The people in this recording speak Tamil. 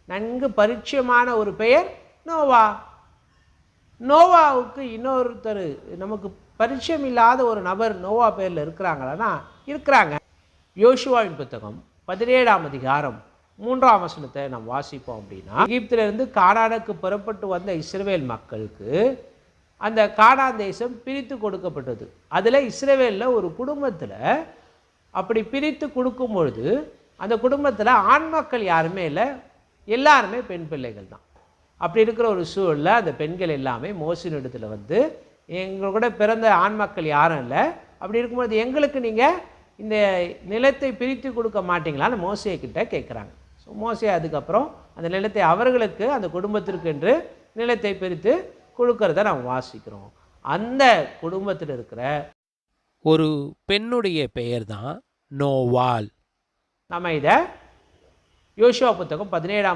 நன்கு பரிச்சயமான ஒரு பெயர் நோவா. நோவாவுக்கு இன்னொருத்தர் நமக்கு பரிச்சயம் இல்லாத ஒரு நபர் நோவா பேரில் இருக்கிறாங்களான்னா இருக்கிறாங்க. யோசுவாவின் புத்தகம் 17ஆம் அதிகாரம் 3ஆம் வசனத்தை நாம் வாசிப்போம். அப்படின்னா, எகிப்திலிருந்து கானானுக்கு புறப்பட்டு வந்த இஸ்ரவேல் மக்களுக்கு அந்த கானான் தேசம் பிரித்து கொடுக்கப்பட்டது. அதில் இஸ்ரவேலில் ஒரு குடும்பத்தில் அப்படி பிரித்து கொடுக்கும் பொழுது அந்த குடும்பத்தில் ஆண் மக்கள் யாருமே இல்லை, எல்லாருமே பெண் பிள்ளைகள் தான். அப்படி இருக்கிற ஒரு சூழலில் அந்த பெண்கள் எல்லாமே மோசேயின் இடத்துல வந்து, எங்கள் கூட பிறந்த ஆண் மக்கள் யாரும் இல்லை, அப்படி இருக்கும்போது எங்களுக்கு நீங்கள் இந்த நிலத்தை பிரித்து கொடுக்க மாட்டீங்களான்னு மோசே கிட்ட கேட்குறாங்க. ஸோ மோசே அதுக்கப்புறம் அந்த நிலத்தை அவர்களுக்கு, அந்த குடும்பத்திற்கு என்று நிலத்தை பிரித்து கொடுக்கறத நாம் வாசிக்கிறோம். அந்த குடும்பத்தில் இருக்கிற ஒரு பெண்ணுடைய பெயர் தான் நோவாள். நம்ம இதை யோசுவா புத்தகம் 17ஆம்